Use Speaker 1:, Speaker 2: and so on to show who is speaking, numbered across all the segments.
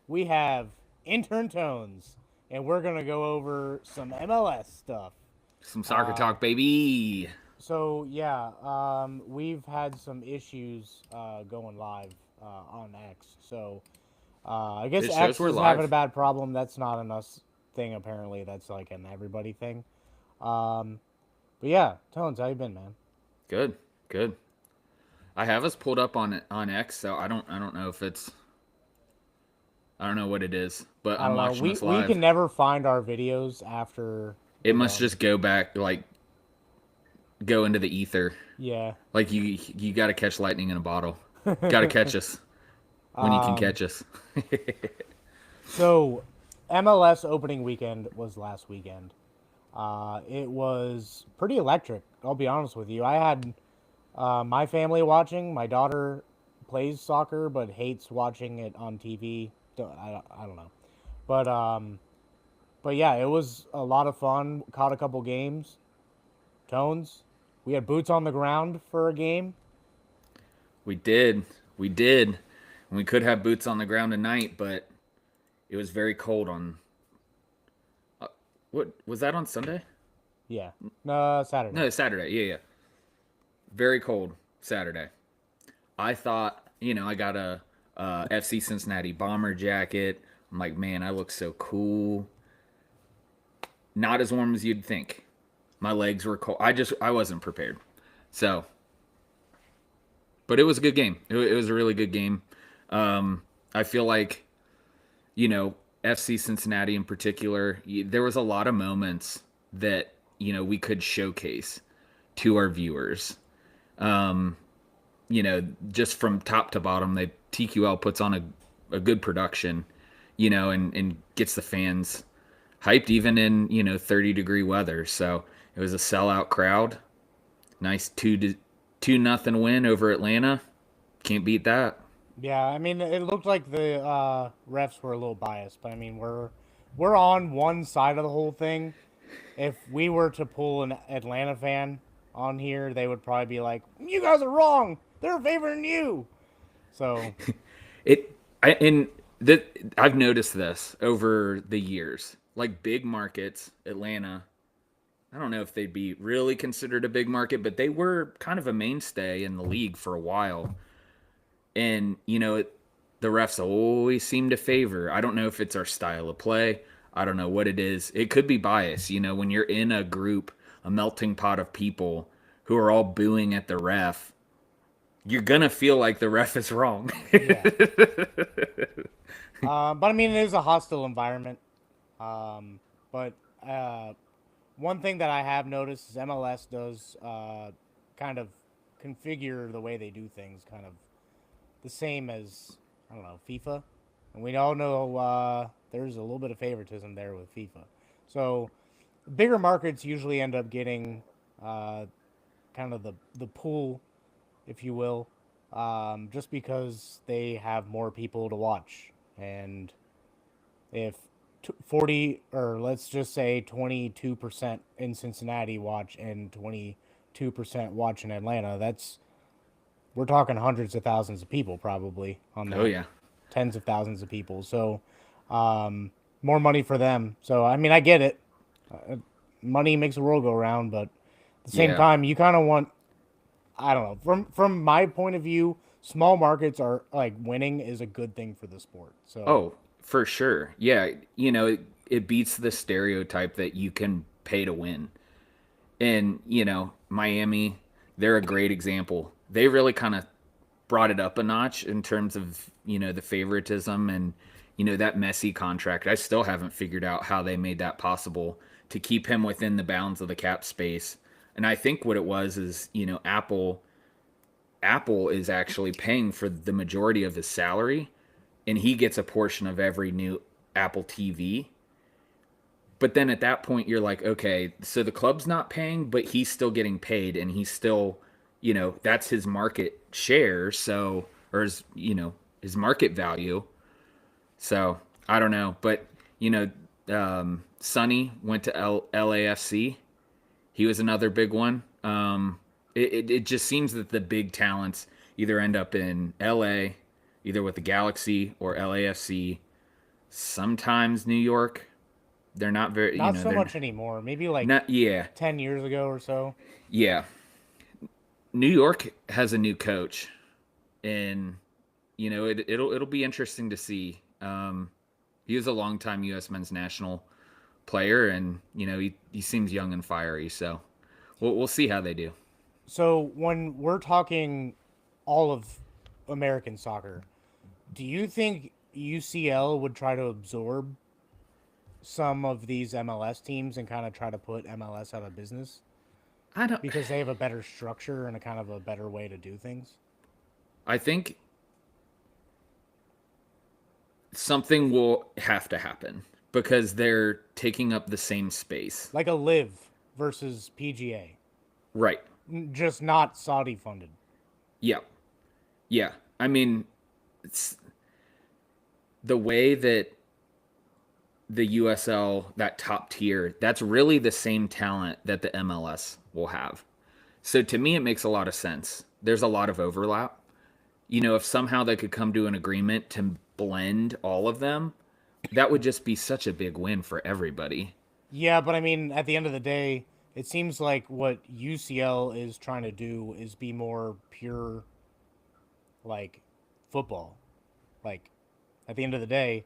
Speaker 1: we have intern tones, and we're gonna go over some MLS stuff.
Speaker 2: Some soccer
Speaker 1: Uh,
Speaker 2: talk, baby.
Speaker 1: so yeah, we've had some issues going live on X. So I guess
Speaker 2: It shows
Speaker 1: X
Speaker 2: we're
Speaker 1: is having a
Speaker 2: live.
Speaker 1: bad problem. That's not an us thing apparently. That's like an everybody thing. Um, but yeah, Tones, how you been, man?
Speaker 2: Good, good. I have us pulled up on X, so I don't know if it's I don't know what it is, but
Speaker 1: I
Speaker 2: I'm
Speaker 1: don't know.
Speaker 2: watching
Speaker 1: We
Speaker 2: us
Speaker 1: we
Speaker 2: live.
Speaker 1: can never find our videos after
Speaker 2: It
Speaker 1: we're
Speaker 2: must
Speaker 1: done.
Speaker 2: just go back, like go into the ether.
Speaker 1: Yeah.
Speaker 2: Like you got to catch lightning in a bottle. Got to catch us when you can
Speaker 1: um.
Speaker 2: catch us.
Speaker 1: So, MLS opening weekend was last weekend. It was pretty electric. I'll be honest with you. I had my family watching. My daughter plays soccer but hates watching it on TV. I don't know. But yeah, it was a lot of fun. Caught a couple games. Tones. We had boots on the ground for a game.
Speaker 2: We did, we did. And we could have boots on the ground tonight, but it was very cold on. What was that on Sunday?
Speaker 1: Yeah. Saturday.
Speaker 2: No, Saturday. Yeah, yeah. Very cold Saturday. I thought, I got a FC Cincinnati bomber jacket. I'm like, man, I look so cool. Not as warm as you'd think. My legs were cold. I wasn't prepared. So, but it was a good game. It was a really good game. I feel like, FC Cincinnati in particular, there was a lot of moments that, we could showcase to our viewers. Just from top to bottom, TQL puts on a good production, and gets the fans hyped even in 30-degree weather. So it was a sellout crowd. Nice 2-0 win over Atlanta. Can't beat that.
Speaker 1: Yeah, I mean, it looked like the refs were a little biased, but I mean, we're on one side of the whole thing. If we were to pull an Atlanta fan on here, they would probably be like, "You guys are wrong. They're favoring you." So
Speaker 2: It I, and that I've noticed this over the years. Like big markets, Atlanta. I don't know if they'd be really considered a big market, but they were kind of a mainstay in the league for a while. And the refs always seem to favor. I don't know if it's our style of play. I don't know what it is. It could be bias. When you're in a group, a melting pot of people who are all booing at the ref, you're gonna feel like the ref is wrong.
Speaker 1: yeah, but I mean, it is a hostile environment. But one thing that I have noticed is MLS does kind of configure the way they do things, kind of the same as I don't know FIFA, and we all know there's a little bit of favoritism there with FIFA. So bigger markets usually end up getting uh, kind of the pool, if you will, just because they have more people to watch. And if 40 or let's just say 22% in Cincinnati watch and 22% watch in Atlanta, that's we're talking hundreds of thousands of people probably on
Speaker 2: Oh
Speaker 1: that,
Speaker 2: yeah,
Speaker 1: tens of thousands of people. So more money for them. So I mean, I get it. Money makes the world go round, but at the same
Speaker 2: yeah.
Speaker 1: time, you kind of want. I don't know. From my point of view, small markets are like winning is a good thing for the sport. So
Speaker 2: Oh, for sure. Yeah, it beats the stereotype that you can pay to win. And Miami, they're a great example. They really kind of brought it up a notch in terms of the favoritism and that Messi contract. I still haven't figured out how they made that possible to keep him within the bounds of the cap space. And I think what it was is Apple is actually paying for the majority of his salary, and he gets a portion of every new Apple TV. But then at that point, you're like, okay, so the club's not paying, but he's still getting paid, and he's still, that's his market share. So, or his market value. So I don't know, but Sonny went to LAFC. He was another big one. It just seems that the big talents either end up in LA, either with the Galaxy or LAFC. Sometimes New York, they're not very,
Speaker 1: Not so
Speaker 2: they're
Speaker 1: much anymore. Maybe like
Speaker 2: not. Yeah,
Speaker 1: 10 years ago or so.
Speaker 2: yeah. New York has a new coach, and it'll be interesting to see. He was a longtime U.S. men's national player, and he seems young and fiery. So we'll see how they do.
Speaker 1: So when we're talking all of American soccer, do you think UCL would try to absorb some of these MLS teams and kind of try to put MLS out of business
Speaker 2: I don't.
Speaker 1: because they have a better structure and a kind of a better way to do things?
Speaker 2: I think something will have to happen because they're taking up the same space.
Speaker 1: Like a Live versus PGA,
Speaker 2: Right.
Speaker 1: just not Saudi funded.
Speaker 2: Yeah. Yeah. I mean, it's the way that the USL, that top tier, that's really the same talent that the MLS will have. So to me, it makes a lot of sense. There's a lot of overlap. If somehow they could come to an agreement to blend all of them, that would just be such a big win for everybody.
Speaker 1: Yeah, but I mean, at the end of the day, it seems like what UCL is trying to do is be more pure, like, football. Like, at the end of the day,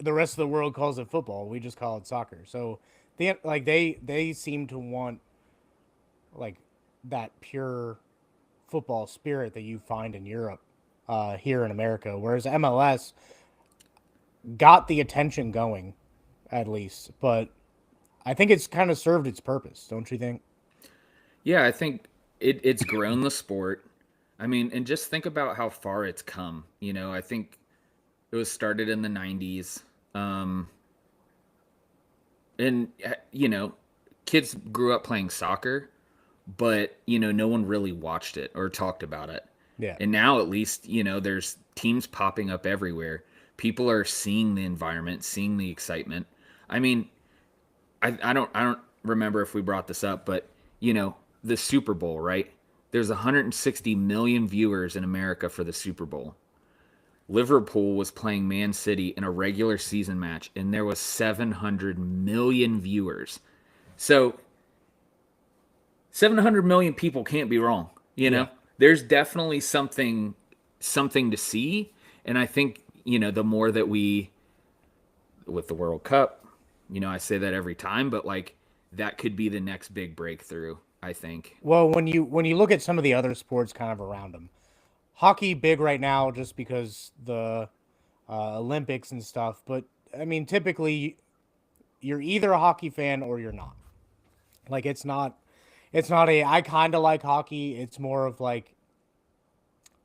Speaker 1: the rest of the world calls it football. We just call it soccer. So, they seem to want like that pure football spirit that you find in Europe, here in America. Whereas MLS got the attention going, at least, but I think it's kind of served its purpose, don't you think?
Speaker 2: Yeah, I think it's grown the sport. I mean, and just think about how far it's come. I think it was started in the 90s. Um, and, kids grew up playing soccer, but, no one really watched it or talked about it.
Speaker 1: Yeah.
Speaker 2: And now at least, there's teams popping up everywhere. People are seeing the environment, seeing the excitement. I mean, I don't remember if we brought this up, but the Super Bowl, right? There's 160 million viewers in America for the Super Bowl. Liverpool was playing Man City in a regular season match, and there was 700 million viewers. So 700 million people can't be wrong.
Speaker 1: Yeah.
Speaker 2: There's definitely something to see, and I think the more that we with the World Cup, I say that every time, but like that could be the next big breakthrough. I think.
Speaker 1: Well, when you look at some of the other sports kind of around them, hockey big right now just because the Olympics and stuff. But I mean, typically you're either a hockey fan or you're not. Like it's not a I kind of like hockey. It's more of like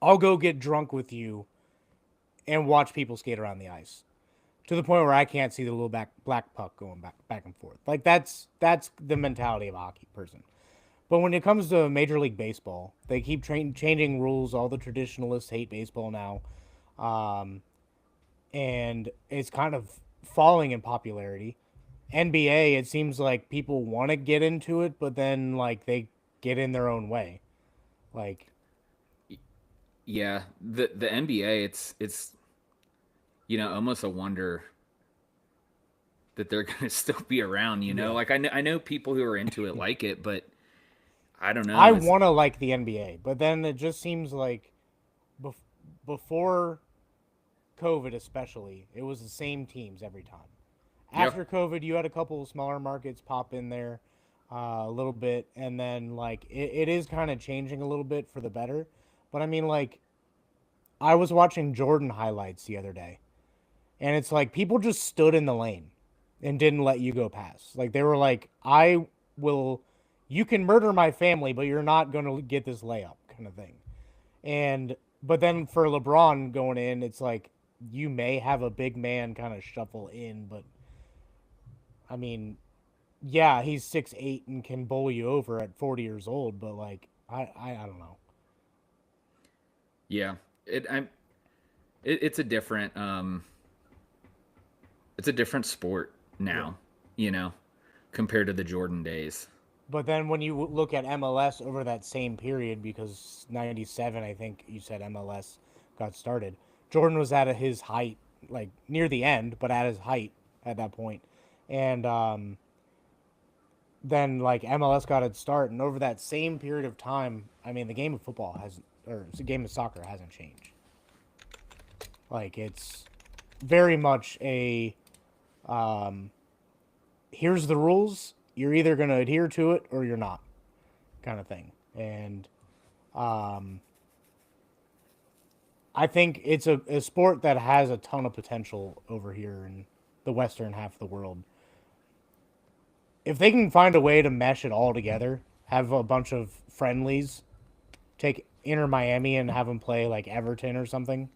Speaker 1: I'll go get drunk with you and watch people skate around the ice to the point where I can't see the little black puck going back and forth. Like that's the mentality of a hockey person. But when it comes to Major League Baseball, they keep changing rules. All the traditionalists hate baseball now, um, and it's kind of falling in popularity. NBA, it seems like people want to get into it, but then like they get in their own way. Like,
Speaker 2: Yeah, the NBA, it's almost a wonder that they're going to still be around.
Speaker 1: yeah,
Speaker 2: Like I know people who are into it like it, but I don't
Speaker 1: I
Speaker 2: know. It's
Speaker 1: want to like the NBA, but then it just seems like bef- before COVID, especially, it was the same teams every time. After
Speaker 2: Yep.
Speaker 1: COVID, you had a couple of smaller markets pop in there, a little bit, and then like it is kind of changing a little bit for the better. But I mean, like I was watching Jordan highlights the other day, and it's like people just stood in the lane and didn't let you go past. Like they were like, "I will, you can murder my family, but you're not gonna get this layup," kind of thing. And but then for LeBron going in, it's like you may have a big man kind of shuffle in, but I mean, yeah, he's 6'8" and can bowl you over at 40 years old, but like I don't know.
Speaker 2: Yeah. It's a different it's a different sport
Speaker 1: Yeah.
Speaker 2: now, you know, compared to the Jordan days.
Speaker 1: But then when you look at MLS over that same period, because 97, I think you said MLS got started, Jordan was at his height like near the end, but at his height at that point. And then like MLS got its start, and over that same period of time, I mean, the game of football has, or the game of soccer hasn't changed. Like it's very much a here's the rules. You're either going to adhere to it or you're not, kind of thing. And I think it's a sport that has a ton of potential over here in the western half of the world. If they can find a way to mesh it all together, have a bunch of friendlies, take Inter Miami and have them play like Everton or something.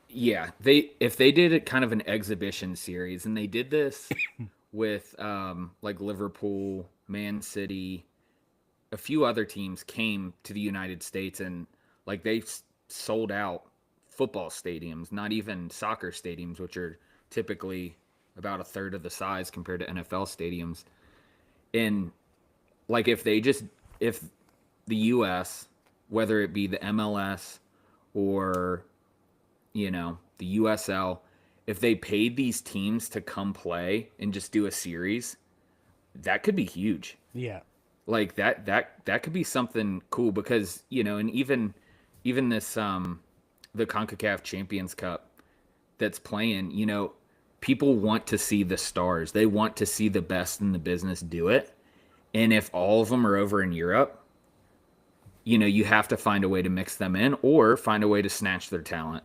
Speaker 2: Yeah, they if they did it kind of an exhibition series, and they did this with like Liverpool, Man City, a few other teams came to the United States, and like they sold out football stadiums, not even soccer stadiums, which are typically about a third of the size compared to NFL stadiums. And like if the US, whether it be the MLS or the USL, if they paid these teams to come play and just do a series, that could be huge.
Speaker 1: Yeah.
Speaker 2: Like that could be something cool because, and even this the CONCACAF Champions Cup that's playing, people want to see the stars. They want to see the best in the business do it. And if all of them are over in Europe, you have to find a way to mix them in or find a way to snatch their talent.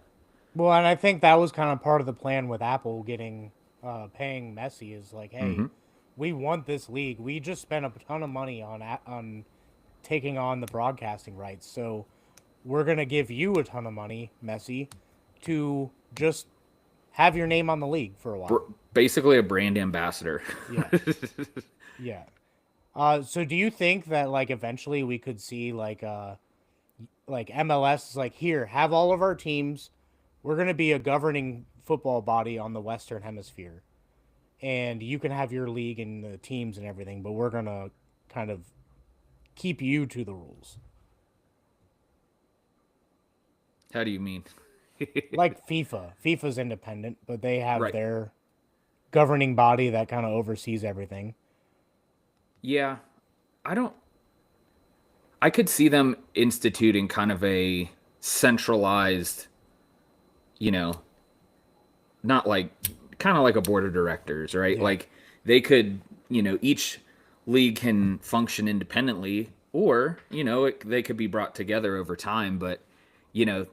Speaker 1: Well, and I think that was kind of part of the plan with Apple getting paying Messi is like, hey,
Speaker 2: Hmm.
Speaker 1: we want this league. We just spent a ton of money on taking on the broadcasting rights, so we're gonna give you a ton of money, Messi, to just have your name on the league for a while.
Speaker 2: Basically a brand ambassador.
Speaker 1: Yeah, yeah. So do you think that like eventually we could see like MLS is like here, have all of our teams. We're gonna be a governing football body on the Western Hemisphere, and you can have your league and the teams and everything, but we're gonna kind of keep you to the rules.
Speaker 2: How do you mean?
Speaker 1: Like FIFA. FIFA's independent, but they have
Speaker 2: Right.
Speaker 1: their governing body that kind of oversees everything.
Speaker 2: Yeah. I don't I could see them instituting kind of a centralized, you know, not like kind of like a board of directors, right?
Speaker 1: Yeah.
Speaker 2: Like they could, each league can function independently, or they could be brought together over time. But you know,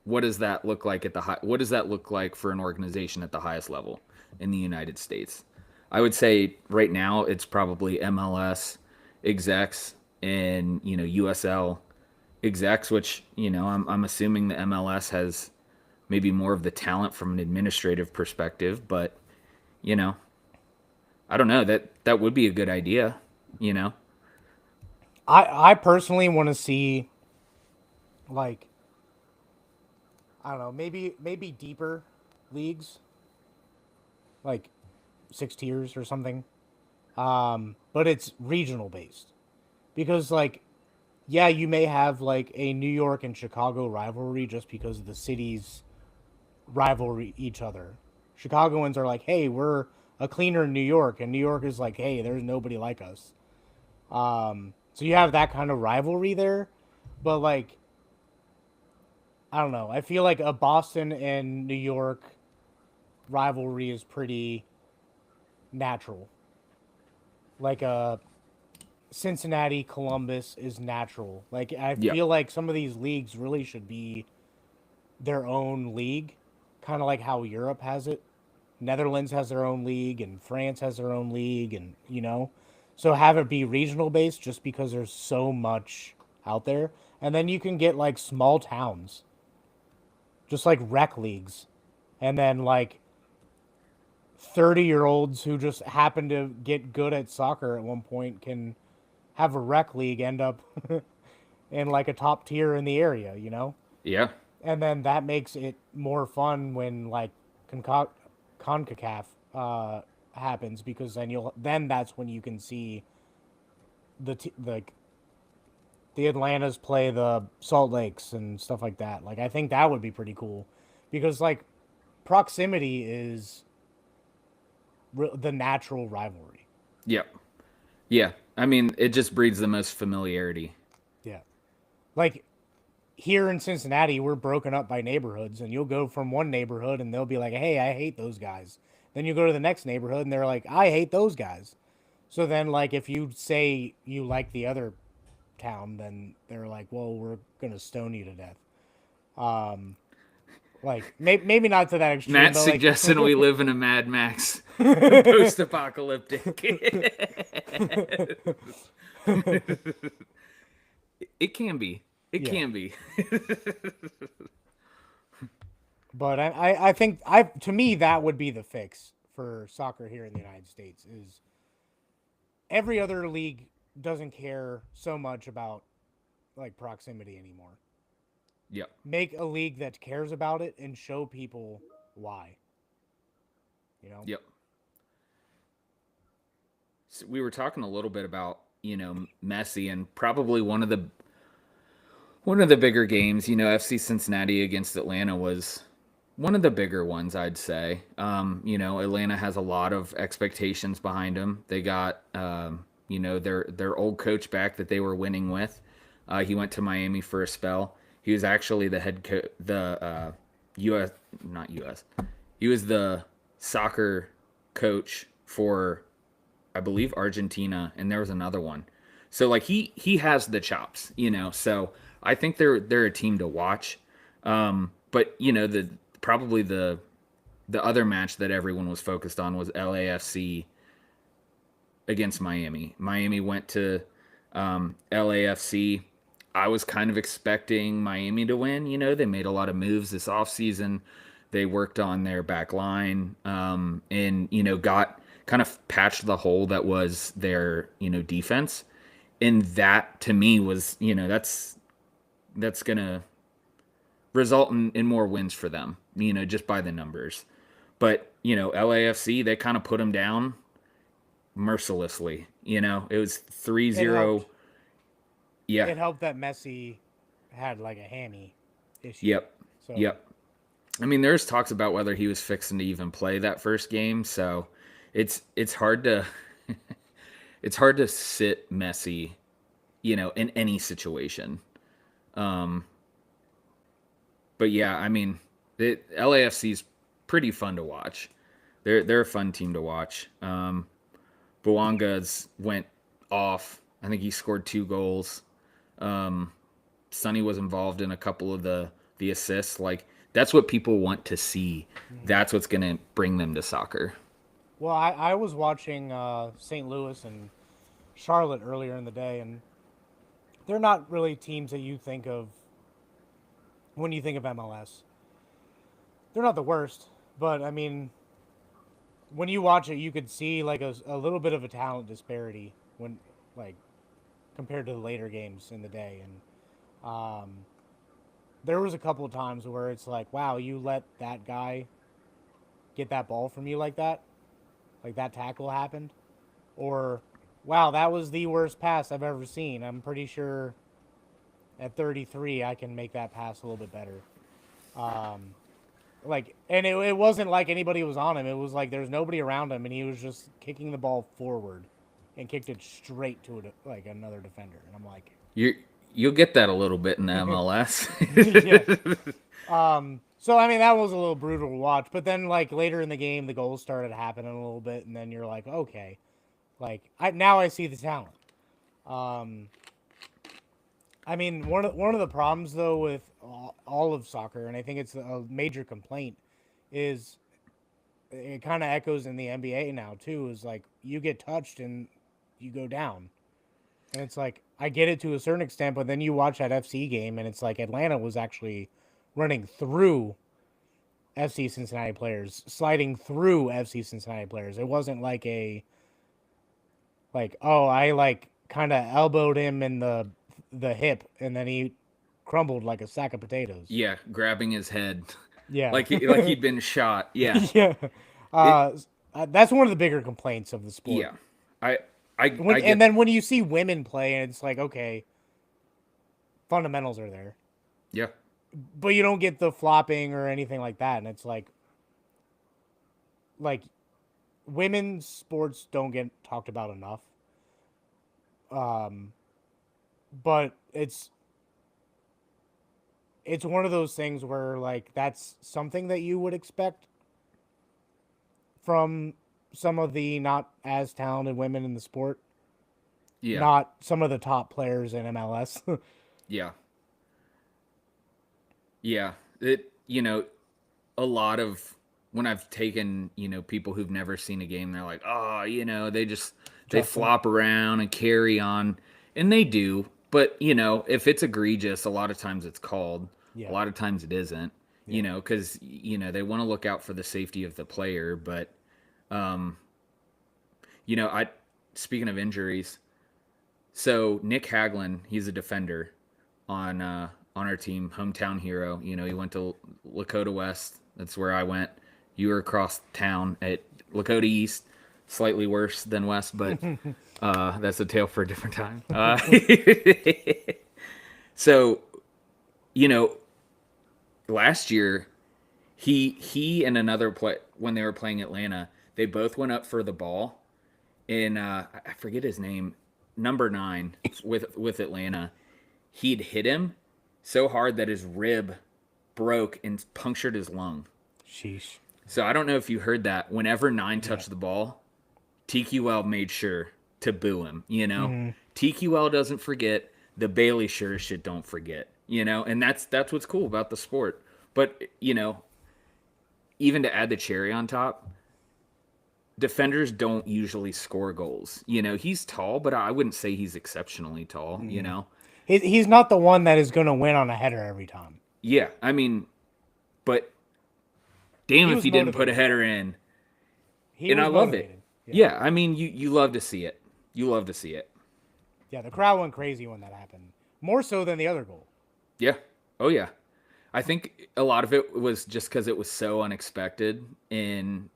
Speaker 2: what does that look like at the high? What does that look like for an organization at the highest level in the United States? I would say right now it's probably MLS execs and USL execs, which I'm assuming the MLS has maybe more of the talent from an administrative perspective, but you know, I don't know, that would be a good idea, you know.
Speaker 1: I personally want to see like I don't know, maybe deeper leagues, like 6 tiers or something. But it's regional based because like yeah, you may have like a New York and Chicago rivalry just because the cities rivalry each other. Chicagoans are like, "Hey, we're a cleaner New York," and New York is like, "Hey, there's nobody like us." So you have that kind of rivalry there, but like I don't know. I feel like a Boston and New York rivalry is pretty natural. Like a Cincinnati Columbus is natural. Like I
Speaker 2: Yeah.
Speaker 1: feel like some of these leagues really should be their own league, kind of like how Europe has it. Netherlands has their own league and France has their own league and so have it be regional based just because there's so much out there. And then you can get like small towns, just like rec leagues. And then like 30-year-olds who just happen to get good at soccer at one point can have a rec league end up in like a top tier in the area.
Speaker 2: Yeah.
Speaker 1: And then that makes it more fun when like CONCACAF happens because then that's when you can see the Atlantas play the Salt Lakes and stuff like that. Like I think that would be pretty cool because like proximity is the natural rivalry.
Speaker 2: Yep. Yeah. I mean, it just breeds the most familiarity.
Speaker 1: Yeah. Like here in Cincinnati, we're broken up by neighborhoods, and you'll go from one neighborhood and they'll be like, "Hey, I hate those guys." Then you go to the next neighborhood and they're like, "I hate those guys." So then, like, if you say you like the other town, then they're like, "Well, we're gonna stone you to death." Um, like maybe not to that extreme,
Speaker 2: Matt's
Speaker 1: but like,
Speaker 2: suggesting we live in a Mad Max post-apocalyptic. It can be. It
Speaker 1: yeah.
Speaker 2: can be.
Speaker 1: But I think I to me that would be the fix for soccer here in the United States is every other league doesn't care so much about like proximity anymore.
Speaker 2: Yep.
Speaker 1: Make a league that cares about it and show people why. You know?
Speaker 2: Yep. So we were talking a little bit about, Messi, and probably one of the bigger games, FC Cincinnati against Atlanta was one of the bigger ones, I'd say. Atlanta has a lot of expectations behind them. They got, their old coach back that they were winning with. He went to Miami for a spell. He was actually the head coach, U.S. not U.S. He was the soccer coach for, I believe, Argentina, and there was another one. So like he has the chops, So I think they're a team to watch. But the probably the other match that everyone was focused on was LAFC against Miami. Miami went to LAFC. I was kind of expecting Miami to win. They made a lot of moves this offseason. They worked on their back line and, got kind of patched the hole that was their, defense. And that to me was, that's going to result in more wins for them, just by the numbers. But, LAFC, they kind of put them down mercilessly. It was 3-0. Yeah.
Speaker 1: It helped that Messi had like a hammy issue.
Speaker 2: Yep.
Speaker 1: So
Speaker 2: Yep. I mean, there's talks about whether he was fixing to even play that first game, so it's hard to it's hard to sit Messi, in any situation. Um, but yeah, I mean, the LAFC's pretty fun to watch. They're a fun team to watch. Buanga's went off. I think he scored 2 goals. Sonny was involved in a couple of the assists. Like that's what people want to see. That's what's going to bring them to soccer.
Speaker 1: well, I was watching St. Louis and Charlotte earlier in the day, and they're not really teams that you think of when you think of MLS. They're not the worst, but I mean, when you watch it, you could see like a little bit of a talent disparity when like compared to the later games in the day, and there was a couple of times where it's like, wow, you let that guy get that ball from you like that tackle happened, or wow, that was the worst pass I've ever seen. I'm pretty sure at 33 I can make that pass a little bit better. Um, and it wasn't like anybody was on him. It was like there's nobody around him, and he was just kicking the ball forward and kicked it straight to like another defender. And I'm like,
Speaker 2: You'll get that a little bit in the MLS.
Speaker 1: So I mean that was a little brutal to watch. But then like later in the game, the goals started happening a little bit, and then you're like, okay, like I see the talent. Um, I mean one of the problems though with all of soccer, and I think it's a major complaint, is it kind of echoes in the NBA now too. Is like you get touched and you go down. And it's like I get it to a certain extent, but then you watch that FC game, and it's like Atlanta was actually running through FC Cincinnati players, sliding through FC Cincinnati players. It wasn't like oh, I like kind of elbowed him in the hip, and then he crumbled like a sack of potatoes.
Speaker 2: Yeah, grabbing his head
Speaker 1: Yeah,
Speaker 2: like he'd been shot. Yeah.
Speaker 1: yeah.
Speaker 2: It,
Speaker 1: Uh, that's one of the bigger complaints of the sport.
Speaker 2: yeah. I I
Speaker 1: When,
Speaker 2: I
Speaker 1: and
Speaker 2: get
Speaker 1: then when you see women play, and it's like, okay, fundamentals are there,
Speaker 2: yeah.
Speaker 1: but you don't get the flopping or anything like that, and it's like, like women's sports don't get talked about enough. Um, but it's one of those things where like that's something that you would expect from some of the not as talented women in the sport,
Speaker 2: Yeah,
Speaker 1: not some of the top players in MLS.
Speaker 2: yeah, yeah. It a lot of when I've taken people who've never seen a game, they're like, oh, they
Speaker 1: Justin.
Speaker 2: flop around and carry on, and they do. But if it's egregious, a lot of times it's called. A
Speaker 1: Yeah.
Speaker 2: lot of times it isn't.
Speaker 1: Yeah.
Speaker 2: Because they want to look out for the safety of the player. But I speaking of injuries, so Nick Haglin, he's a defender on our team, hometown hero. He went to Lakota West. That's where I went. You were across town at Lakota East, slightly worse than West, but that's a tale for a different time. So you know, last year he and another play when they were playing Atlanta, they both went up for the ball, and I forget his name, number 9 with Atlanta. He'd hit him so hard that his rib broke and punctured his lung.
Speaker 1: Sheesh.
Speaker 2: So I don't know if you heard that. Whenever 9
Speaker 1: Yeah.
Speaker 2: touched the ball, TQL made sure to boo him.
Speaker 1: Mm-hmm.
Speaker 2: TQL doesn't forget. The Bailey sure as shit don't forget. And that's what's cool about the sport. But even to add the cherry on top, defenders don't usually score goals. He's tall, but I wouldn't say he's exceptionally tall.
Speaker 1: Mm-hmm. He's not the one that is going to win on a header every time.
Speaker 2: Yeah, I mean, but damn
Speaker 1: He
Speaker 2: if
Speaker 1: was
Speaker 2: he didn't put a
Speaker 1: motivated.
Speaker 2: header in.
Speaker 1: He
Speaker 2: And
Speaker 1: was
Speaker 2: I love it.
Speaker 1: motivated. Yeah.
Speaker 2: Yeah, I mean, you love to see it. You love to see it.
Speaker 1: Yeah, the crowd went crazy when that happened. More so than the other goal.
Speaker 2: Yeah. Oh yeah. I think a lot of it was just because it was so unexpected, and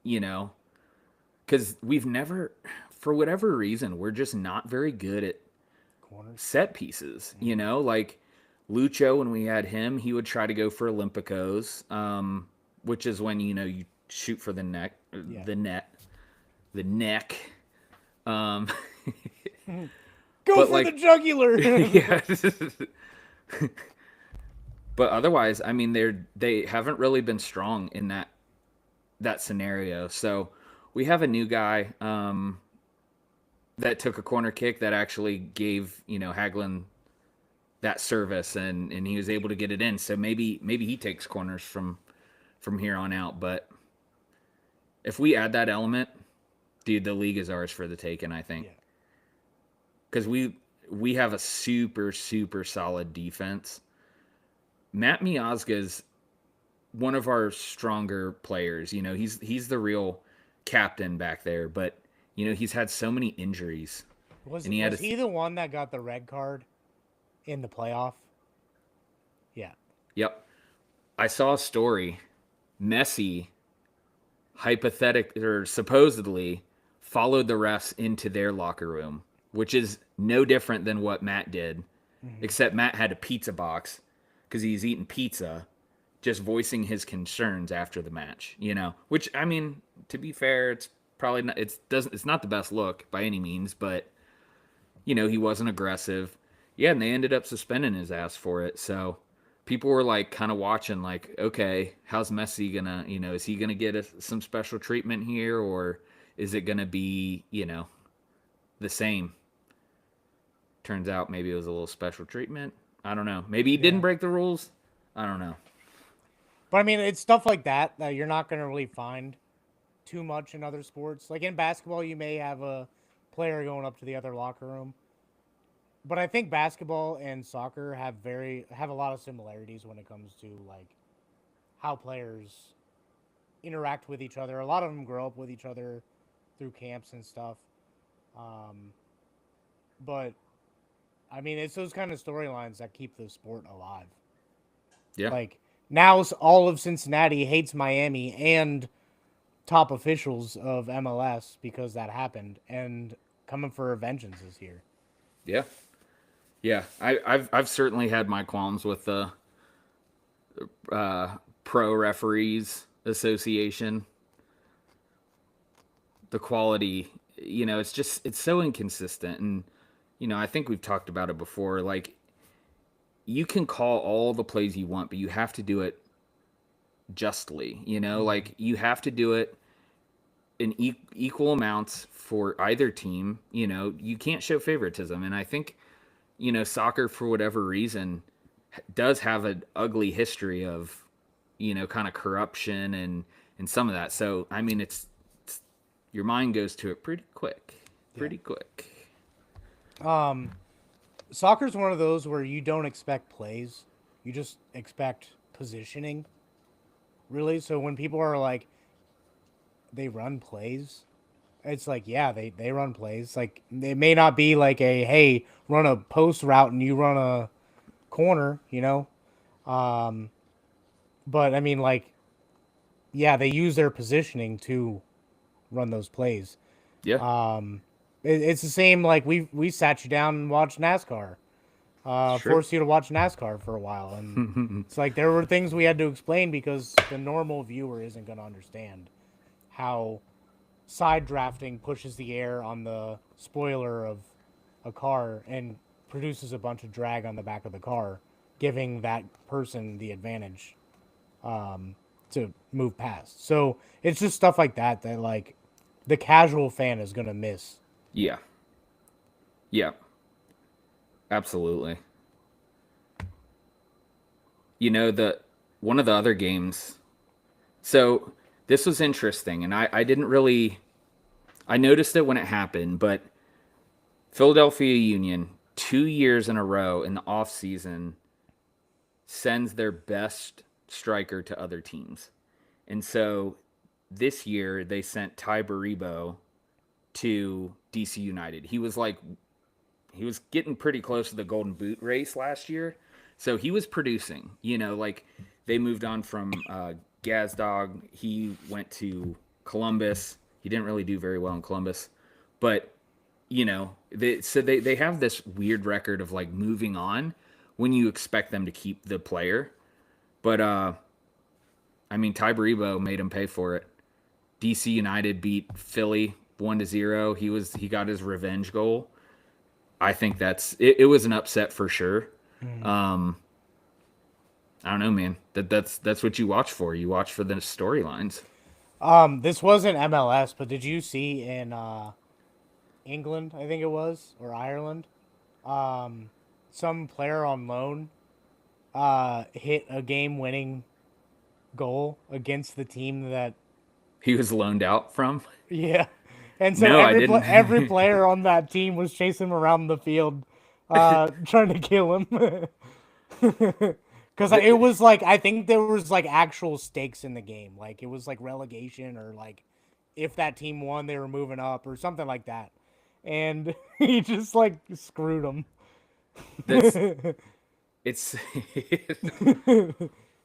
Speaker 2: because we've never, for whatever reason, we're just not very good at
Speaker 1: Corners.
Speaker 2: set pieces.
Speaker 1: Mm-hmm.
Speaker 2: Like Lucho, when we had him, he would try to go for Olympicos, which is when you shoot for the neck,
Speaker 1: Yeah.
Speaker 2: the neck. Um,
Speaker 1: Go
Speaker 2: but
Speaker 1: for
Speaker 2: like,
Speaker 1: the jugular.
Speaker 2: yeah. But otherwise, I mean, they haven't really been strong in that scenario. So we have a new guy that took a corner kick that actually gave Haglin that service, and he was able to get it in. So maybe he takes corners from here on out. But if we add that element, dude, the league is ours for the taking, I think.
Speaker 1: Yeah.
Speaker 2: Because we have a super, super solid defense. Matt Miazga's one of our stronger players. He's the real captain back there, but he's had so many injuries.
Speaker 1: Was
Speaker 2: And he had
Speaker 1: he the one that got the red card in the playoff? Yeah.
Speaker 2: Yep. I saw a story. Messi supposedly followed the refs into their locker room, which is no different than what Matt did, except Matt had a pizza box because he's eating pizza, just voicing his concerns after the match. Which, I mean, to be fair, it's probably not. It's not the best look by any means, but he wasn't aggressive. Yeah, and they ended up suspending his ass for it. So people were like kind of watching, like, okay, how's Messi gonna, is he gonna get some special treatment here, or is it gonna be, the same? Turns out maybe it was a little special treatment. I don't know. Maybe he didn't break the rules. I don't know.
Speaker 1: But I mean, it's stuff like that you're not going to really find too much in other sports. Like in basketball, you may have a player going up to the other locker room. But I think basketball and soccer have a lot of similarities when it comes to like how players interact with each other. A lot of them grow up with each other through camps and stuff. Um, but I mean, it's those kind of storylines that keep the sport alive.
Speaker 2: Yeah.
Speaker 1: Like now, all of Cincinnati hates Miami and top officials of MLS because that happened, and coming for vengeance is here.
Speaker 2: Yeah. Yeah. I've certainly had my qualms with the Pro Referees Association. the quality, it's so inconsistent. And, I think we've talked about it before. Like, you can call all the plays you want, but you have to do it justly,
Speaker 1: Mm-hmm.
Speaker 2: like you have to do it in equal amounts for either team. You can't show favoritism. And I think, soccer, for whatever reason, does have an ugly history of, kind of corruption and some of that. So, I mean, it's your mind goes to it pretty quick,
Speaker 1: Yeah.
Speaker 2: pretty quick.
Speaker 1: Um, Soccer's one of those where you don't expect plays, you just expect positioning, really. So when people are like, they run plays, it's like, yeah, they run plays. Like, it may not be like a, hey, run a post route and you run a corner, Um, but I mean, like, yeah, they use their positioning to run those plays.
Speaker 2: Yeah,
Speaker 1: It's the same. Like, we sat you down and watched NASCAR,
Speaker 2: it's true.
Speaker 1: forced you to watch NASCAR for a while, and it's like there were things we had to explain because the normal viewer isn't going to understand how side drafting pushes the air on the spoiler of a car and produces a bunch of drag on the back of the car, giving that person the advantage to move past. So it's just stuff like that that, like, the casual fan is gonna miss.
Speaker 2: Yeah, yeah, absolutely. The one of the other games. So this was interesting, and I didn't really I noticed it when it happened, but Philadelphia Union 2 years in a row in the off season sends their best striker to other teams. And so this year they sent Ty Baribo to DC United. He was getting pretty close to the Golden Boot race last year. So he was producing, like they moved on from Gazdog. He went to Columbus. He didn't really do very well in Columbus, but they have this weird record of like moving on when you expect them to keep the player. But I mean, Ty Baribo made him pay for it. DC United beat Philly 1-0. He got his revenge goal. I think it was an upset for sure.
Speaker 1: Mm.
Speaker 2: Um, I don't know, man. That's what you watch for. You watch for the storylines.
Speaker 1: This wasn't MLS, but did you see in England, I think it was, or Ireland, some player on loan hit a game-winning goal against the team that,
Speaker 2: He was loaned out from.
Speaker 1: yeah, and so
Speaker 2: No, I didn't.
Speaker 1: every player on that team was chasing him around the field, trying to kill him. Because it
Speaker 2: The-
Speaker 1: was like, I think there was like actual stakes in the game. Like, it was like relegation, or like if that team won, they were moving up or something like that. And he just like screwed them.
Speaker 2: that's it's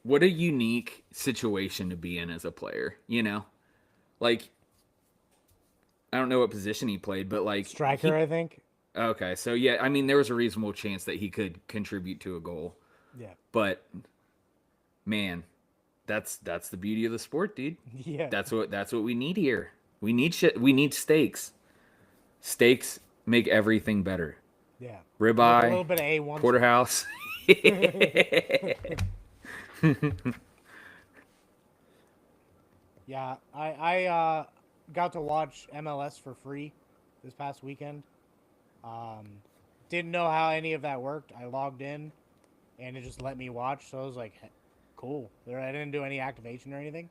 Speaker 2: what a unique situation to be in as a player. Like I don't know what position he played, but like
Speaker 1: Striker,
Speaker 2: he.
Speaker 1: I think.
Speaker 2: Okay, so yeah, I mean there was a reasonable chance that he could contribute to a goal,
Speaker 1: Yeah.
Speaker 2: but man, that's the beauty of the sport, dude.
Speaker 1: Yeah.
Speaker 2: That's what we need here. We need shit. We need stakes. Stakes make everything better.
Speaker 1: Yeah. With a
Speaker 2: Ribeye,
Speaker 1: little bit of A1 sauce.
Speaker 2: porterhouse.
Speaker 1: Yeah. I got to watch MLS for free this past weekend. Um, didn't know how any of that worked. I logged in and it just let me watch. So I was like, cool. I didn't do any activation or anything.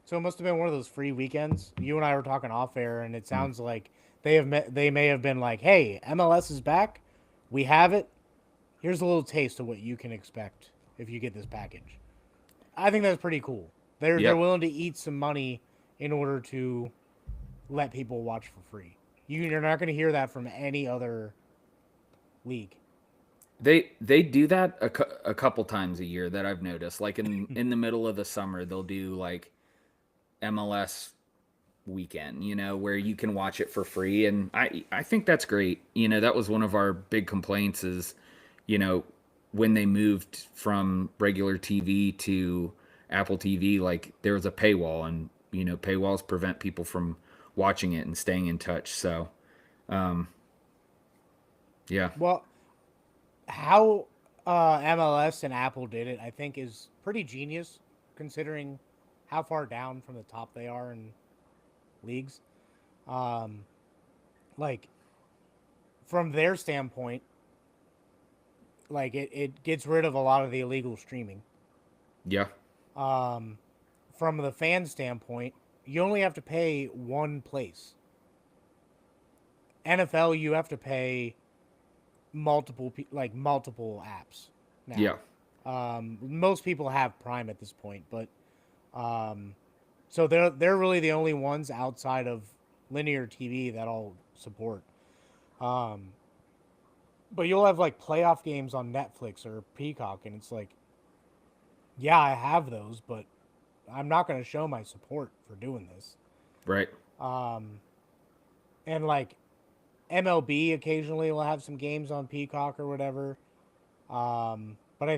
Speaker 1: So it must have been one of those free weekends. You and I were talking off air, and it sounds like they may have been like, "Hey, MLS is back. We have it. Here's a little taste of what you can expect if you get this package." I think that's pretty cool. They're
Speaker 2: Yep.
Speaker 1: willing to eat some money in order to let people watch for free. You're not going to hear that from any other league.
Speaker 2: They do that a couple times a year that I've noticed. Like in the middle of the summer, they'll do like MLS weekend, where you can watch it for free, and I think that's great. That was one of our big complaints is, you know, when they moved from regular TV to Apple TV, like there was a paywall, and paywalls prevent people from watching it and staying in touch. So, um, yeah,
Speaker 1: Well, how MLS and Apple did it, I think, is pretty genius considering how far down from the top they are in leagues. Um, like from their standpoint, like it gets rid of a lot of the illegal streaming.
Speaker 2: yeah,
Speaker 1: Um, from the fan standpoint, you only have to pay one place. NFL, you have to pay multiple apps now.
Speaker 2: yeah,
Speaker 1: Most people have Prime at this point, but um, so they're really the only ones outside of linear TV that I'll support. Um, but you'll have like playoff games on Netflix or Peacock, and it's like, yeah, I have those, but I'm not going to show my support for doing this.
Speaker 2: right.
Speaker 1: And like MLB occasionally will have some games on Peacock or whatever. But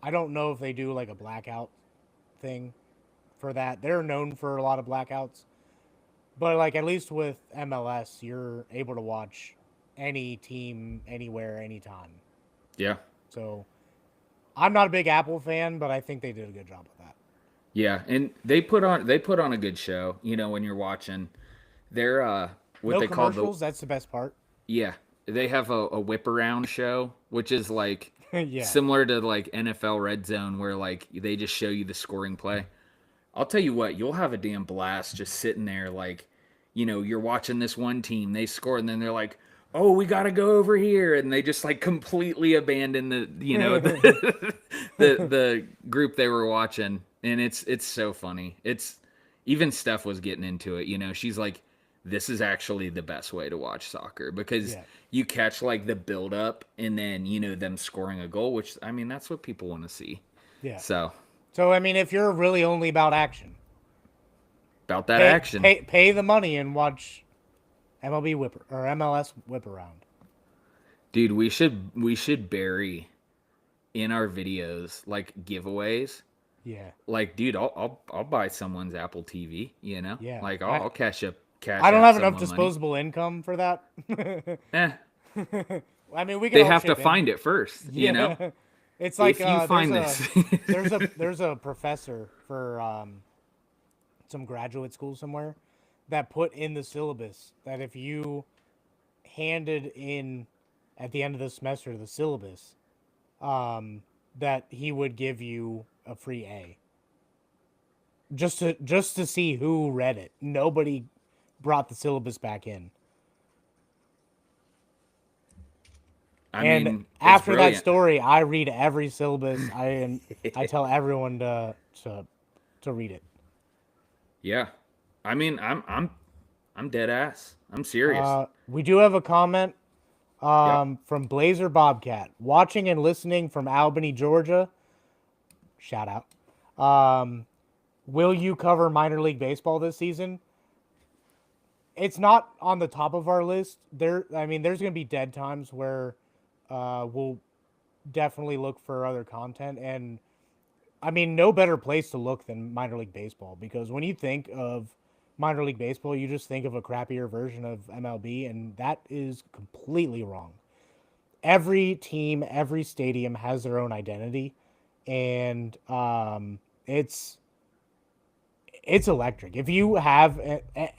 Speaker 1: I don't know if they do like a blackout thing for that. They're known for a lot of blackouts. But like at least with MLS, you're able to watch any team anywhere, anytime.
Speaker 2: Yeah,
Speaker 1: So I'm not a big Apple fan, but I think they did a good job with that.
Speaker 2: yeah, and they put on a good show. You know, when you're watching, they're what
Speaker 1: No
Speaker 2: they call the
Speaker 1: commercials. That's the best part.
Speaker 2: yeah, they have a whip around show, which is like
Speaker 1: Yeah.
Speaker 2: similar to like NFL Red Zone, where like they just show you the scoring play. I'll tell you what, you'll have a damn blast just sitting there, like, you're watching this one team, they score, and then they're like, "Oh, we got to go over here," and they just like completely abandon the group they were watching, and it's so funny. It's even Steph was getting into it. She's like, "This is actually the best way to watch soccer because
Speaker 1: Yeah.
Speaker 2: you catch like the build up, and then them scoring a goal, which I mean that's what people want to see."
Speaker 1: Yeah.
Speaker 2: So
Speaker 1: So I mean, if you're really only about action,
Speaker 2: about that action.
Speaker 1: pay the money and watch MLB whip or MLS whip around.
Speaker 2: Dude, we should bury in our videos like giveaways.
Speaker 1: Yeah.
Speaker 2: Like, dude, I'll buy someone's Apple TV.
Speaker 1: Yeah.
Speaker 2: Like I'll cash
Speaker 1: I don't
Speaker 2: out
Speaker 1: have enough
Speaker 2: someone money.
Speaker 1: disposable income for that.
Speaker 2: Eh,
Speaker 1: I mean, we can
Speaker 2: they
Speaker 1: all
Speaker 2: have to
Speaker 1: chip in.
Speaker 2: find it first.
Speaker 1: Yeah. It's like
Speaker 2: If you find this,
Speaker 1: there's a professor for some graduate school somewhere that put in the syllabus that if you handed in at the end of the semester the syllabus, that he would give you a free A. Just to see who read it. Nobody brought the syllabus back in.
Speaker 2: I
Speaker 1: And
Speaker 2: mean, it's
Speaker 1: after that
Speaker 2: brilliant.
Speaker 1: story, I read every syllabus. I tell everyone to read it.
Speaker 2: Yeah, I mean, I'm dead ass. I'm serious.
Speaker 1: We do have a comment
Speaker 2: Yep.
Speaker 1: from Blazer Bobcat, watching and listening from Albany, Georgia. Shout out. Will you cover minor league baseball this season? It's not on the top of our list. I mean, there's going to be dead times where we'll definitely look for other content. And I mean, no better place to look than minor league baseball because when you think of minor league baseball, you just think of a crappier version of MLB, and that is completely wrong. Every team, every stadium has their own identity, and it's electric. If you have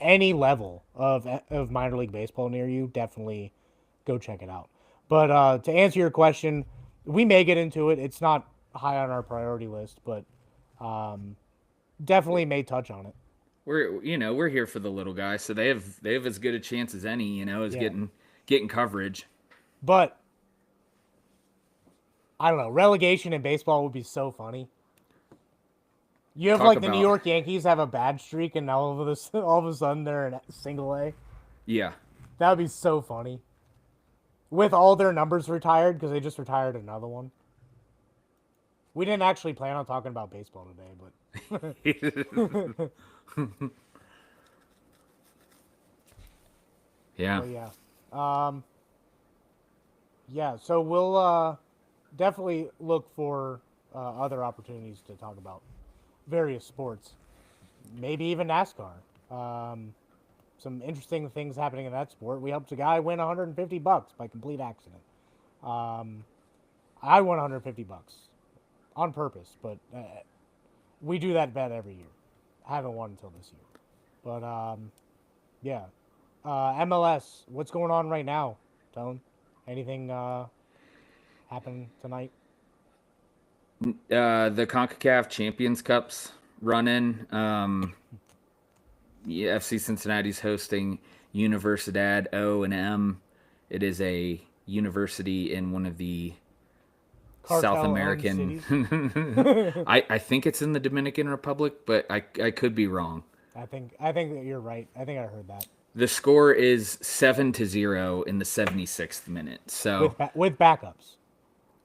Speaker 1: any level of minor league baseball near you, definitely go check it out. But to answer your question, we may get into it. It's not high on our priority list, but definitely may touch on it.
Speaker 2: We're here for the little guys, so they have as good a chance as any, as
Speaker 1: Yeah.
Speaker 2: getting coverage.
Speaker 1: But I don't know. Relegation in baseball would be so funny. You have
Speaker 2: Talk
Speaker 1: like the New
Speaker 2: about
Speaker 1: York Yankees have a bad streak, and all of a sudden they're in single A.
Speaker 2: yeah.
Speaker 1: That would be so funny. With all their numbers retired because they just retired another one. We didn't actually plan on talking about baseball today,
Speaker 2: Yeah.
Speaker 1: but yeah. Yeah, so we'll definitely look for other opportunities to talk about various sports, maybe even NASCAR. Some interesting things happening in that sport. We helped a guy win $150 by complete accident. Um, I won $150 on purpose, but we do that bet every year. I haven't won until this year, but yeah. MLS, what's going on right now, Tone? Anything happen tonight?
Speaker 2: The CONCACAF Champions Cups running. Yeah, FC Cincinnati's hosting Universidad O and M. It is a university in one of the South
Speaker 1: Cartel-owned
Speaker 2: American.
Speaker 1: cities.
Speaker 2: I think it's in the Dominican Republic, but I could be wrong.
Speaker 1: I think that you're right. I think I heard that
Speaker 2: The score is 7-0 in the 76th minute. So,
Speaker 1: with backups.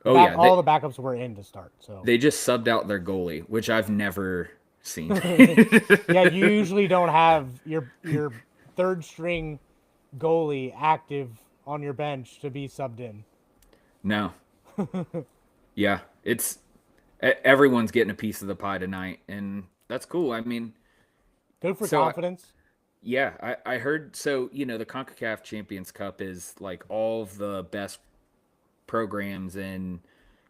Speaker 2: oh yeah,
Speaker 1: All the backups were in to start. So
Speaker 2: they just subbed out their goalie, which I've never seen.
Speaker 1: yeah, you usually don't have your third string goalie active on your bench to be subbed in.
Speaker 2: No. Yeah, everyone's getting a piece of the pie tonight, and that's cool. I mean,
Speaker 1: Good for
Speaker 2: so
Speaker 1: confidence.
Speaker 2: yeah, I heard. So the CONCACAF Champions Cup is like all of the best programs in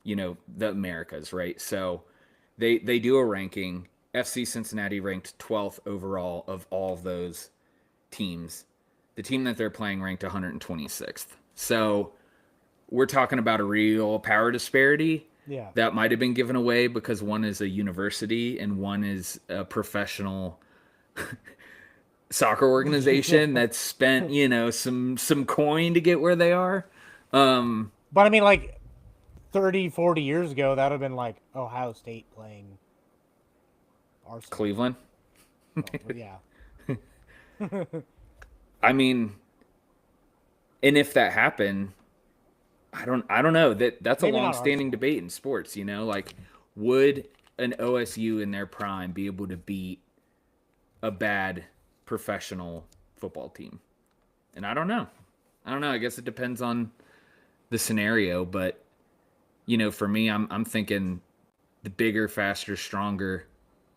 Speaker 2: the Americas, right? So they do a ranking. FC Cincinnati ranked 12th overall of all of those teams. The team that they're playing ranked 126th. So we're talking about a real power disparity
Speaker 1: Yeah.
Speaker 2: that might have been given away because one is a university and one is a professional soccer organization that's spent some coin to get where they are.
Speaker 1: But I mean, like 30, 40 years ago, that would have been like Ohio State playing Arsenal.
Speaker 2: Cleveland.
Speaker 1: Oh, yeah.
Speaker 2: I mean, and if that happened, I don't know. That's a
Speaker 1: Maybe not
Speaker 2: long-standing
Speaker 1: Arsenal.
Speaker 2: debate in sports, like would an OSU in their prime be able to beat a bad professional football team? And I don't know. I don't know. I guess it depends on the scenario, but for me, I'm thinking the bigger, faster, stronger,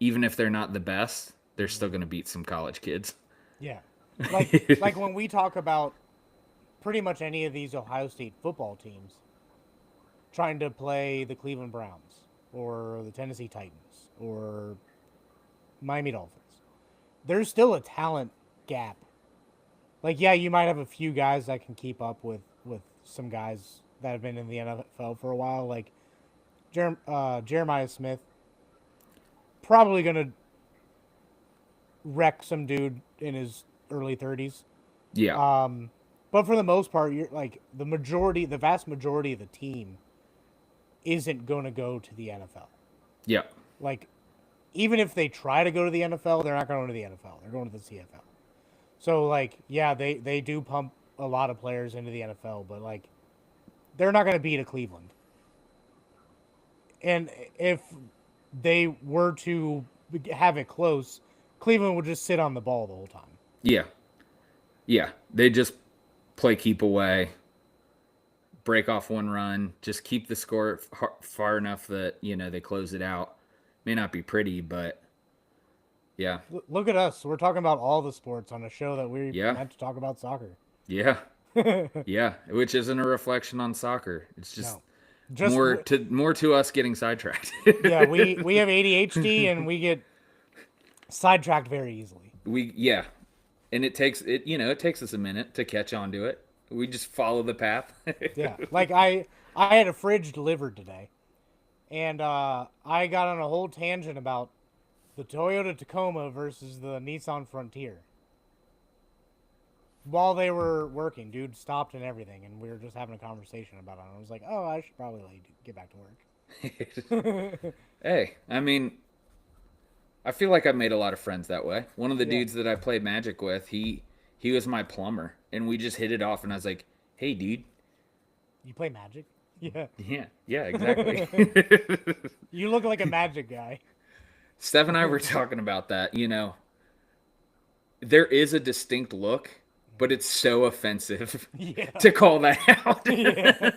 Speaker 2: even if they're not the best, they're still going to beat some college kids.
Speaker 1: Yeah. Like when we talk about pretty much any of these Ohio State football teams trying to play the Cleveland Browns or the Tennessee Titans or Miami Dolphins, there's still a talent gap. Like, yeah, you might have a few guys that can keep up with some guys that have been in the NFL for a while, like Jeremiah Smith, probably gonna wreck some dude in his early 30s.
Speaker 2: Yeah.
Speaker 1: But for the most part, you're like the vast majority of the team isn't going to go to the NFL.
Speaker 2: Yeah.
Speaker 1: Like, even if they try to go to the NFL, they're not going to the NFL. They're going to the CFL. So, like, yeah, they do pump a lot of players into the NFL, but, like, they're not going to beat a Cleveland. And if they were to have it close, Cleveland would just sit on the ball the whole time.
Speaker 2: Yeah. Yeah. They just play keep away, break off one run, just keep the score far enough that, they close it out. May not be pretty, but yeah.
Speaker 1: Look at us. We're talking about all the sports on a show that we're
Speaker 2: Yeah.
Speaker 1: meant to talk about soccer.
Speaker 2: Yeah. Yeah. Which isn't a reflection on soccer. It's just,
Speaker 1: No. Just
Speaker 2: more to us getting sidetracked.
Speaker 1: yeah, we have ADHD and we get sidetracked very easily.
Speaker 2: Yeah. And it takes us a minute to catch on to it. We just follow the path.
Speaker 1: Yeah, like I had a fridge delivered today, and I got on a whole tangent about the Toyota Tacoma versus the Nissan Frontier. While they were working, dude stopped and everything, and we were just having a conversation about it. And I was like, oh, I should probably let you get back to work.
Speaker 2: Hey, I mean, I feel like I made a lot of friends that way. One of the
Speaker 1: Yeah.
Speaker 2: dudes that I played Magic with, he was my plumber, and we just hit it off. And I was like, "Hey, dude,
Speaker 1: You play Magic? Yeah.
Speaker 2: yeah, exactly."
Speaker 1: You look like a Magic guy.
Speaker 2: Steph and I were talking about that. There is a distinct look, but it's so offensive
Speaker 1: Yeah.
Speaker 2: to call that out.
Speaker 1: Yeah.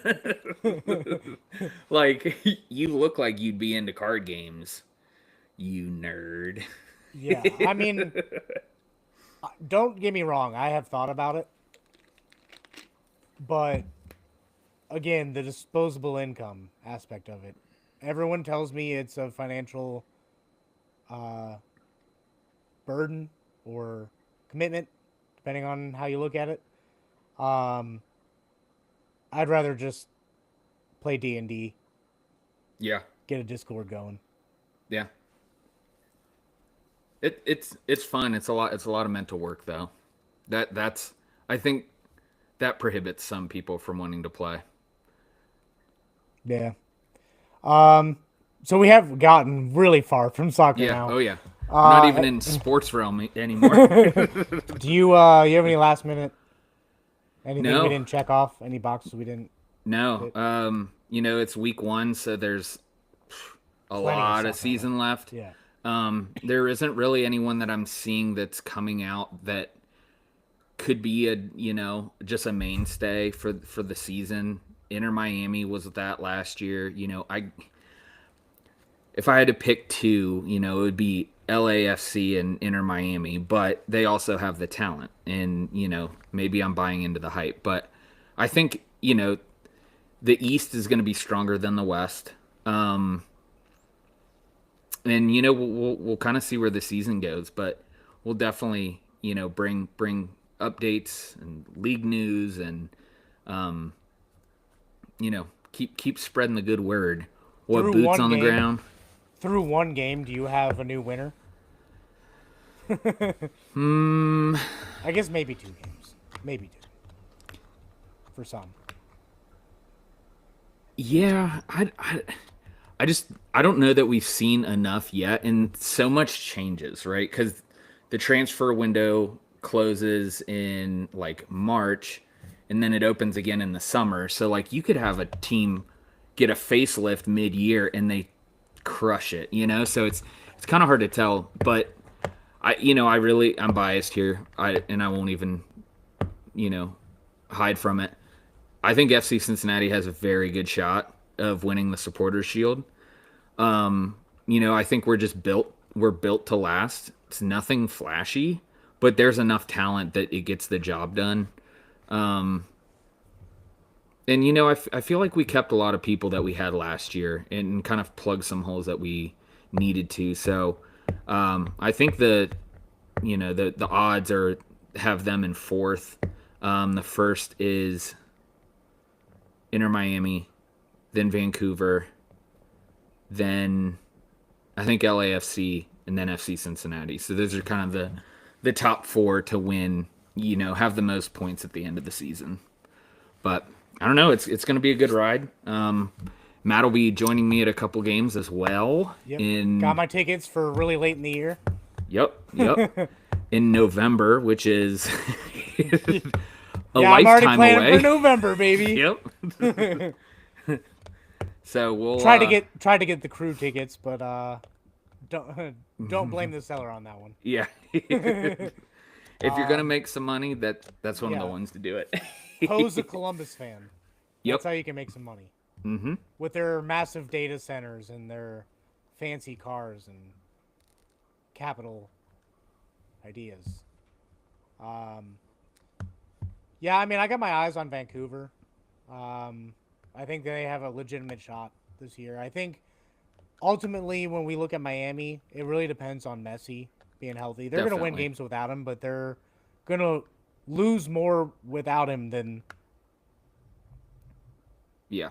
Speaker 2: Like, you look like you'd be into card games, you nerd.
Speaker 1: Yeah. I mean, Don't get me wrong. I have thought about it, but again, the disposable income aspect of it. Everyone tells me it's a financial uh, burden or commitment, depending on how you look at it. Um, I'd rather just play D&D,
Speaker 2: Yeah,
Speaker 1: get a Discord going.
Speaker 2: yeah. It's fun. It's a lot of mental work though. That's I think that prohibits some people from wanting to play.
Speaker 1: Yeah. Um, so we have gotten really far from soccer
Speaker 2: Yeah.
Speaker 1: now.
Speaker 2: Oh yeah. We're not even
Speaker 1: Uh,
Speaker 2: in sports realm anymore.
Speaker 1: do you have any last minute anything we
Speaker 2: No,
Speaker 1: didn't check off? Any boxes we didn't
Speaker 2: no.
Speaker 1: hit?
Speaker 2: It's week one, so there's a
Speaker 1: Plenty of
Speaker 2: lot of
Speaker 1: soccer left.
Speaker 2: season left.
Speaker 1: Yeah.
Speaker 2: There isn't really anyone that I'm seeing that's coming out that could be just a mainstay for the season. Inter Miami was that last year. I if I had to pick two, it would be LAFC and Inter Miami, but they also have the talent, and maybe I'm buying into the hype, but I think the East is going to be stronger than the West. And we'll kind of see where the season goes, but we'll definitely bring updates and league news and keep spreading the good word. What
Speaker 1: Through
Speaker 2: boots
Speaker 1: one
Speaker 2: on the
Speaker 1: game,
Speaker 2: ground?
Speaker 1: through one game, do you have a new winner?
Speaker 2: Hmm.
Speaker 1: I guess maybe 2 games. Maybe two. For some.
Speaker 2: Yeah, I don't know that we've seen enough yet, and so much changes, right? Because the transfer window closes in like March, and then it opens again in the summer. So like you could have a team get a facelift mid-year and they crush it, So it's kind of hard to tell, but I'm biased here. I won't even you know hide from it. I think FC Cincinnati has a very good shot of winning the Supporters Shield. I think we're built to last. It's nothing flashy, but there's enough talent that it gets the job done. And I feel like we kept a lot of people that we had last year and kind of plugged some holes that we needed to. So I think the odds are have them in fourth. The first is Inter Miami, then Vancouver, then I think LAFC, and then FC Cincinnati. So those are kind of the top four to win. Have the most points at the end of the season. But I don't know. It's going to be a good ride. Matt will be joining me at a couple games as well.
Speaker 1: Yep. Got
Speaker 2: In
Speaker 1: my tickets for really late in the year.
Speaker 2: yep, in November, which is a
Speaker 1: I'm already
Speaker 2: lifetime
Speaker 1: planning
Speaker 2: away.
Speaker 1: for November, baby.
Speaker 2: Yep. So we'll
Speaker 1: Try to get the crew tickets, but don't blame the seller on that one.
Speaker 2: yeah. If you're gonna make some money, that's one of the
Speaker 1: yeah.
Speaker 2: ones to do it.
Speaker 1: Pose a Columbus fan.
Speaker 2: Yep.
Speaker 1: That's how you can make some money.
Speaker 2: Mm-hmm.
Speaker 1: With their massive data centers and their fancy cars and capital ideas. Yeah, I mean, I got my eyes on Vancouver. I think they have a legitimate shot this year. I think ultimately, when we look at Miami, it really depends on Messi being healthy. They're going to win
Speaker 2: Definitely.
Speaker 1: games without him, but they're going to lose more without him than
Speaker 2: Yeah.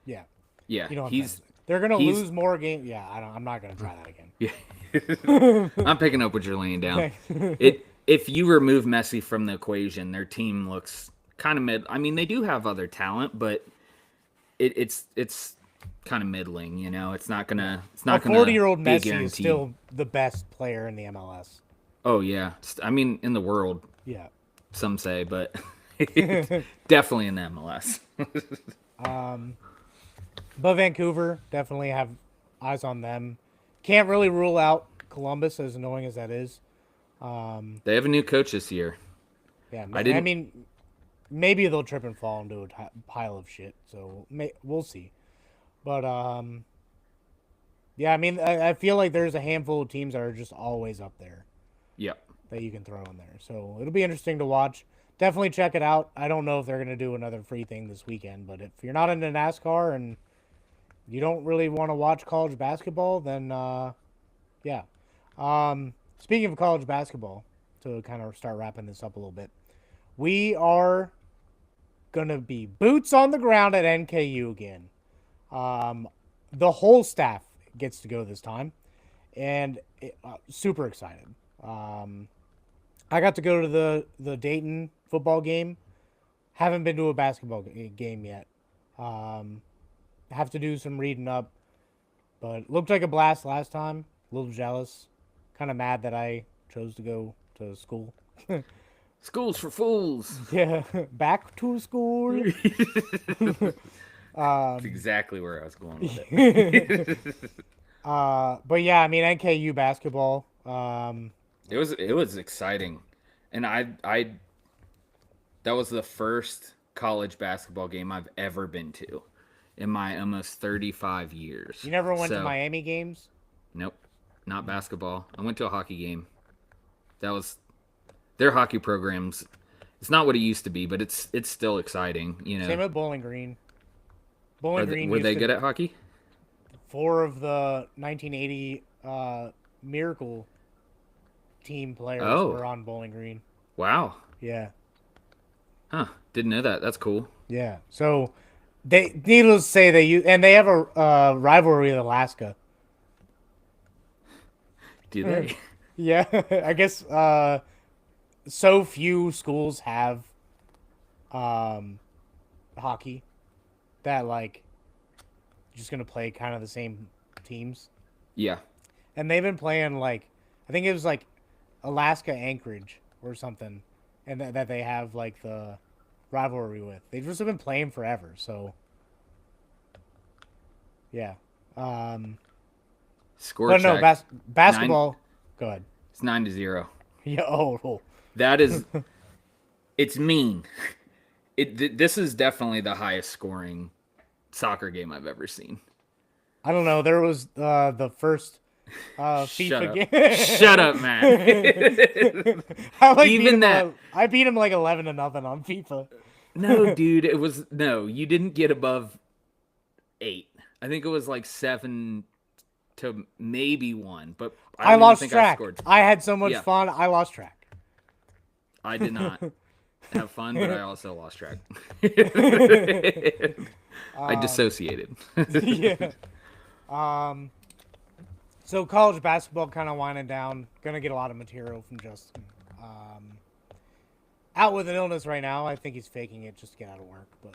Speaker 1: yeah.
Speaker 2: Yeah.
Speaker 1: You know what I'm
Speaker 2: he's
Speaker 1: saying? They're going to
Speaker 2: he's-
Speaker 1: lose more games. Yeah, I'm not going to try that again.
Speaker 2: yeah. I'm picking up what you're laying down. If you remove Messi from the equation, their team looks kind of mid. I mean, they do have other talent, but it's kind of middling. It's not gonna
Speaker 1: A 40-year-old
Speaker 2: be a
Speaker 1: Messi is
Speaker 2: guarantee.
Speaker 1: still the best player in the MLS.
Speaker 2: Oh yeah, I mean in the world,
Speaker 1: Yeah.
Speaker 2: some say, but definitely in the MLS.
Speaker 1: But Vancouver, definitely have eyes on them. Can't really rule out Columbus, as annoying as that is.
Speaker 2: They have a new coach this year.
Speaker 1: Yeah,
Speaker 2: I didn't-
Speaker 1: mean, maybe they'll trip and fall into a pile of shit. So we'll see. But yeah, I mean, I feel like there's a handful of teams that are just always up there.
Speaker 2: Yep.
Speaker 1: that you can throw in there. So it'll be interesting to watch. Definitely check it out. I don't know if they're going to do another free thing this weekend, but if you're not into NASCAR and you don't really want to watch college basketball, then yeah. Speaking of college basketball, to kind of start wrapping this up a little bit, we are going to be boots on the ground at NKU again. The whole staff gets to go this time, and super excited. I got to go to the Dayton football game. Haven't been to a basketball game yet. Have to do some reading up, but looked like a blast last time. A little jealous, kind of mad that I chose to go to school.
Speaker 2: School's for fools.
Speaker 1: Yeah, back to school.
Speaker 2: That's exactly where I was going with it.
Speaker 1: But yeah, I mean NKU basketball.
Speaker 2: It was exciting, and I that was the first college basketball game I've ever been to in my almost 35 years.
Speaker 1: You never went to Miami games?
Speaker 2: Nope, not basketball. I went to a hockey game. That was their hockey programs. It's not what it used to be, but it's still exciting. You know.
Speaker 1: Same with Bowling Green. Bowling Green
Speaker 2: were they good at hockey?
Speaker 1: 4 of the 1980 Miracle team players were on Bowling Green.
Speaker 2: Wow.
Speaker 1: Yeah.
Speaker 2: Huh. Didn't know that. That's cool.
Speaker 1: Yeah. So, needless to say, they have a rivalry with Alaska.
Speaker 2: Do they?
Speaker 1: Yeah. I guess so few schools have hockey that like just gonna play kind of the same teams.
Speaker 2: Yeah.
Speaker 1: And they've been playing like I think it was like Alaska Anchorage or something, and that they have like the rivalry with. They've just been playing forever, so yeah.
Speaker 2: Score
Speaker 1: But
Speaker 2: check.
Speaker 1: no, basketball. Go ahead.
Speaker 2: It's 9-0.
Speaker 1: Yeah. Oh.
Speaker 2: That is. It's mean. This is definitely the highest scoring soccer game I've ever seen.
Speaker 1: I don't know. There was the first FIFA game.
Speaker 2: Shut up, Matt.
Speaker 1: I beat him like 11-0 on FIFA.
Speaker 2: No, dude, you didn't get above 8. I think it was like 7 to maybe 1, but
Speaker 1: I lost track. I had so much fun. I lost track.
Speaker 2: I did not have fun, but I also lost track. I dissociated.
Speaker 1: Yeah. So college basketball kind of winding down. Gonna get a lot of material from Justin. Out with an illness right now. I think he's faking it just to get out of work, but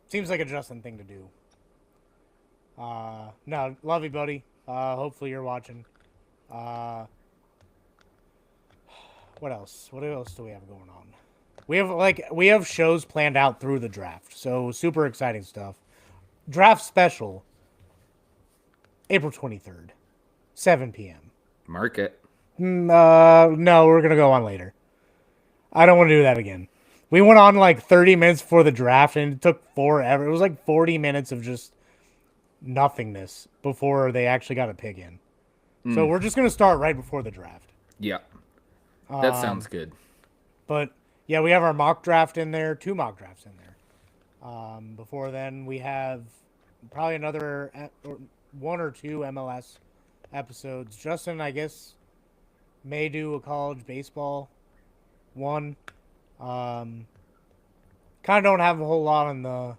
Speaker 1: seems like a Justin thing to do. No, love you, buddy. Hopefully you're watching. What else? What else do we have going on? We have shows planned out through the draft, so super exciting stuff. Draft special, April 23rd, 7 p.m.
Speaker 2: Mark it.
Speaker 1: No, we're gonna go on later. I don't want to do that again. We went on like 30 minutes before the draft, and it took forever. It was like 40 minutes of just nothingness before they actually got a pick in. So we're just gonna start right before the draft.
Speaker 2: Yeah. That sounds good.
Speaker 1: But yeah, we have our mock draft in there, 2 mock drafts in there. Before then, we have probably another 1 or 2 MLS episodes. Justin, I guess, may do a college baseball one. Kind of don't have a whole lot on the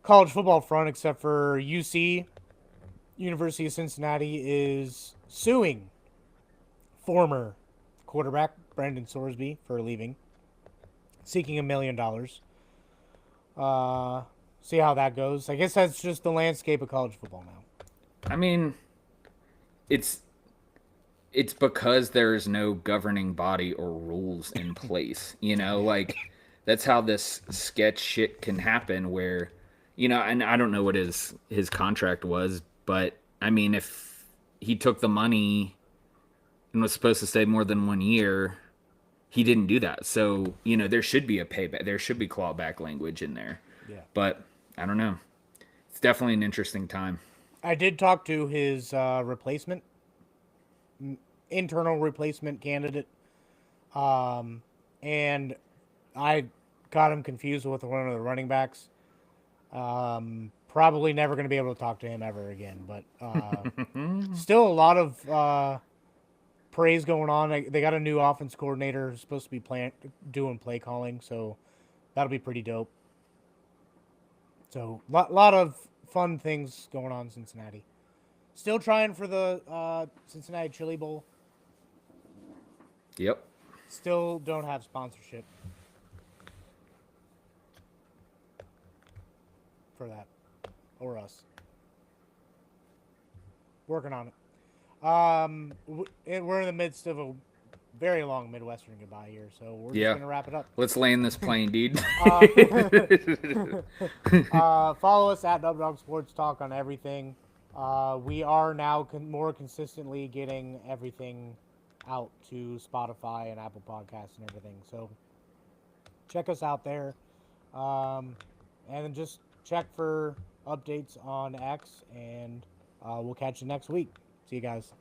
Speaker 1: college football front except for UC, University of Cincinnati, is suing former quarterback Brandon Sorsby for leaving, seeking $1 million. See how that goes. I guess that's just the landscape of college football now.
Speaker 2: I mean, it's because there's no governing body or rules in place. You know, like that's how this sketch shit can happen where, you know, and I don't know what his contract was, but I mean, if he took the money and was supposed to stay more than 1 year, he didn't do that. So, you know, there should be a payback. There should be clawback language in there.
Speaker 1: Yeah.
Speaker 2: But I don't know. It's definitely an interesting time.
Speaker 1: I did talk to his replacement, internal replacement candidate. And I got him confused with one of the running backs. Probably never going to be able to talk to him ever again. But still a lot of praise going on. They got a new offense coordinator who's supposed to be doing play calling, so that'll be pretty dope. So lot of fun things going on in Cincinnati. Still trying for the Cincinnati Chili Bowl.
Speaker 2: Yep.
Speaker 1: Still don't have sponsorship for that, or us. Working on it. We're in the midst of a very long Midwestern goodbye here, so we're just gonna wrap it up.
Speaker 2: Let's land this plane, dude.
Speaker 1: Follow us at Updog Sports Talk on everything. We are now more consistently getting everything out to Spotify and Apple Podcasts and everything. So check us out there, and then just check for updates on X, and we'll catch you next week. See you guys.